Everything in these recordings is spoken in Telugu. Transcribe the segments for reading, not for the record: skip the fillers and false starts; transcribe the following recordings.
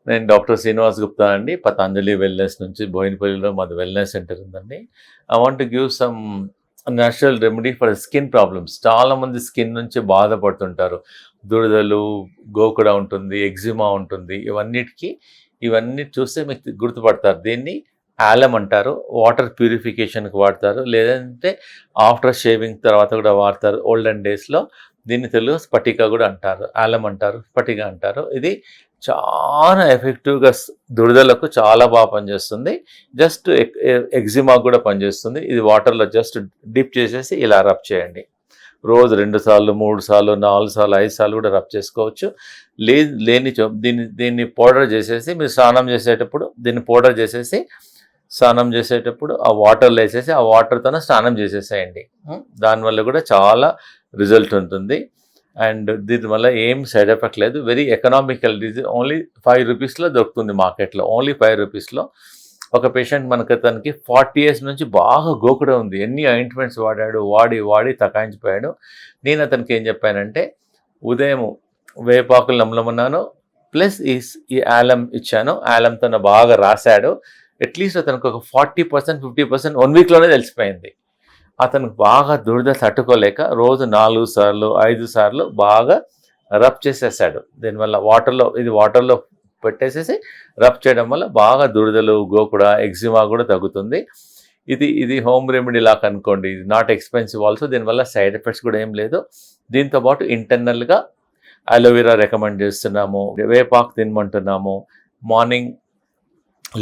నేను డాక్టర్ శ్రీనివాస్ గుప్తా అండి. పతాంజలి వెల్‌నెస్ నుంచి బోయినపల్లిలో మాది వెల్‌నెస్ సెంటర్ ఉందండి. I want to give some natural remedy for skin problems. చాలామంది స్కిన్ నుంచి బాధపడుతుంటారు. దురదలు, గోకుడ ఉంటుంది, ఎగ్జిమా ఉంటుంది. ఇవన్నీ చూస్తే మీకు గుర్తుపడతారు. దీన్ని ఆలం అంటారు. వాటర్ ప్యూరిఫికేషన్‌కి వాడతారు. లేదంటే ఆఫ్టర్ షేవింగ్ తర్వాత కూడా వాడతారు. ఓల్డెన్ డేస్‌లో దీన్ని తెలుగులో స్ఫటిక కూడా అంటారు. ఆలం అంటారు, స్ఫటిక అంటారు. ఇది చాలా ఎఫెక్టివ్‌గా దురదలకు చాలా బాగా పనిచేస్తుంది. జస్ట్ ఎగ్జిమాకు కూడా పనిచేస్తుంది. ఇది వాటర్‌లో జస్ట్ డిప్ చేసేసి ఇలా రబ్ చేయండి. రోజు 2 సార్లు, 3 సార్లు, 4 సార్లు, 5 సార్లు కూడా రబ్ చేసుకోవచ్చు. లేనిచో దీన్ని పౌడర్ చేసేసి మీరు దీన్ని పౌడర్ చేసేసి స్నానం చేసేటప్పుడు ఆ వాటర్‌లో వేసేసి ఆ వాటర్‌తోనే స్నానం చేసేసేయండి. దానివల్ల కూడా చాలా రిజల్ట్ ఉంటుంది. అండ్ దీనివల్ల ఏం సైడ్ ఎఫెక్ట్ లేదు. Very economical. ఓన్లీ 5 రూపీస్‌లో దొరుకుతుంది మార్కెట్‌లో. ఓన్లీ 5 రూపీస్‌లో. ఒక పేషెంట్ తనకి 40 ఇయర్స్ నుంచి బాగా గోకుడ ఉంది. ఎన్ని ఆయింట్మెంట్స్ వాడాడు. వాడి తకాయించిపోయాడు. నేను అతనికి ఏం చెప్పానంటే ఉదయం వేపాకులు నమలమన్నాను. ప్లస్ ఈ ఆలం ఇచ్చాను. ఆలంతో బాగా రాశాడు. అట్లీస్ట్ అతనికి ఒక 40%, 50% 1 వీక్‌లోనే తెలిసిపోయింది. అతనికి బాగా దురద తట్టుకోలేక రోజు 4 సార్లు, 5 సార్లు బాగా రబ్ చేసేసాడు. దీనివల్ల వాటర్‌లో పెట్టేసేసి రబ్ చేయడం వల్ల బాగా దురదలు, గోకుడ, ఎగ్జిమా కూడా తగ్గుతుంది. ఇది హోమ్ రెమెడీ లాగా అనుకోండి. ఇది నాట్ ఎక్స్పెన్సివ్ ఆల్సో. దీనివల్ల సైడ్ ఎఫెక్ట్స్ కూడా ఏం లేదు. దీంతో పాటు ఇంటర్నల్‌గా అలోవెరా రికమెండ్ చేస్తున్నాము. వేపాకు తినమంటున్నాము. మార్నింగ్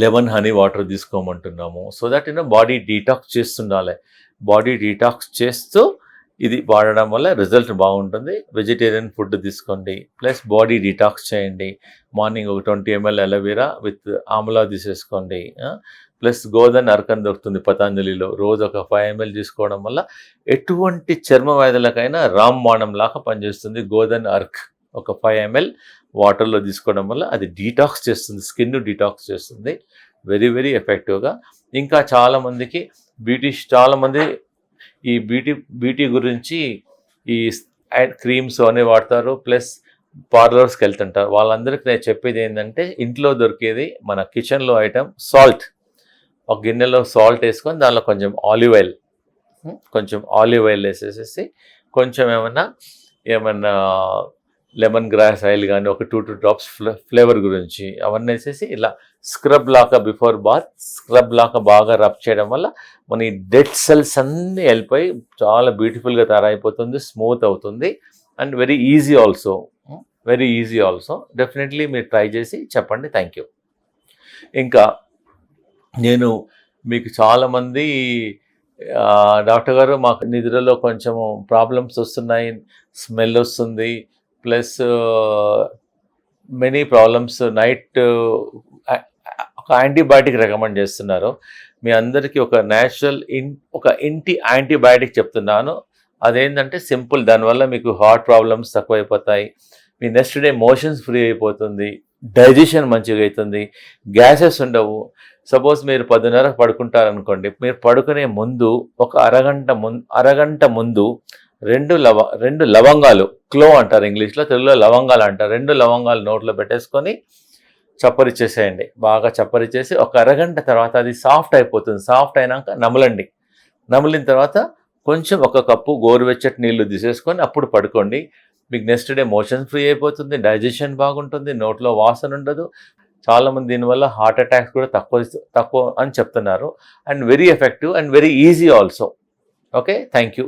లెమన్ హనీ వాటర్ తీసుకోమంటున్నాము. సో దట్ బాడీ డీటాక్స్ చేస్తుండాలి. బాడీ డీటాక్స్ చేస్తూ ఇది వాడడం వల్ల రిజల్ట్ బాగుంటుంది. వెజిటేరియన్ ఫుడ్ తీసుకోండి. ప్లస్ బాడీ డీటాక్స్ చేయండి. మార్నింగ్ ఒక 20 ml అలోవెరా విత్ ఆమ్లా తీసేసుకోండి. ప్లస్ గోధన్ అర్క్ అని దొరుకుతుంది పతాంజలిలో. రోజు ఒక 5 ml తీసుకోవడం వల్ల ఎటువంటి చర్మ వ్యాధులకైనా రామబాణం లాగా పనిచేస్తుంది. గోధన్ అర్క్ ఒక 5 ml వాటర్లో తీసుకోవడం వల్ల అది డీటాక్స్ చేస్తుంది. స్కిన్ డీటాక్స్ చేస్తుంది. వెరీ వెరీ ఎఫెక్టివ్గా. ఇంకా చాలామందికి చాలామంది ఈ బ్యూటీ గురించి ఈ క్రీమ్స్ అనే వాడతారు. ప్లస్ పార్లర్స్కి వెళ్తుంటారు. వాళ్ళందరికీ నేను చెప్పేది ఏంటంటే ఇంట్లో దొరికేది మన కిచెన్లో ఐటమ్ సాల్ట్. ఒక గిన్నెలో సాల్ట్ వేసుకొని దానిలో కొంచెం ఆలివ్ ఆయిల్ వేసేసేసి కొంచెం ఏమన్నా లెమన్ గ్రాస్ ఆయిల్ కానీ ఒక 2 డ్రాప్స్ ఫ్లేవర్ గురించి అవన్నీ వేసేసి ఇలా స్క్రబ్ లాగా బిఫోర్ బాత్ స్క్రబ్ లాగా బాగా రబ్ చేయడం వల్ల మన ఈ డెడ్ సెల్స్ అన్నీ వెళ్ళిపోయి చాలా బ్యూటిఫుల్గా తయారైపోతుంది. స్మూత్ అవుతుంది. And very easy also. Definitely మీరు ట్రై చేసి చెప్పండి. Thank you. ఇంకా నేను మీకు చాలామంది డాక్టర్ గారు మాకు నిద్రలో కొంచెము ప్రాబ్లమ్స్ వస్తున్నాయి, స్మెల్ వస్తుంది, ప్లస్ మెనీ ప్రాబ్లమ్స్, నైట్ ఒక యాంటీబయాటిక్ రికమెండ్ చేస్తున్నారు. మీ అందరికీ ఒక ఇంటి యాంటీబయాటిక్ చెప్తున్నాను. అదేంటంటే సింపుల్. దానివల్ల మీకు హార్ట్ ప్రాబ్లమ్స్ తక్కువైపోతాయి. మీ నెక్స్ట్ డే మోషన్స్ ఫ్రీ అయిపోతుంది. డైజెషన్ మంచిగా అవుతుంది. గ్యాసెస్ ఉండవు. సపోజ్ మీరు 10:30 పడుకుంటారనుకోండి. మీరు పడుకునే ముందు ఒక అరగంట ముందు 2 లవంగాలు, క్లో అంటారు ఇంగ్లీష్లో, తెలుగులో లవంగాలు అంటారు. 2 లవంగాలు నోట్లో పెట్టేసుకొని చప్పరిచ్చేసేయండి. బాగా చప్పరిచ్చేసి ఒక అరగంట తర్వాత అది సాఫ్ట్ అయిపోతుంది. సాఫ్ట్ అయినాక నమలండి. నమిలిన తర్వాత కొంచెం ఒక కప్పు గోరువెచ్చటి నీళ్లు తీసేసుకొని అప్పుడు పడుకోండి. మీకు నెక్స్ట్ డే మోషన్ ఫ్రీ అయిపోతుంది. డైజెషన్ బాగుంటుంది. నోట్లో వాసన ఉండదు. చాలామంది దీనివల్ల హార్ట్ అటాక్స్ కూడా తక్కువ అని చెప్తున్నారు. And very effective and very easy also. Okay, thank you.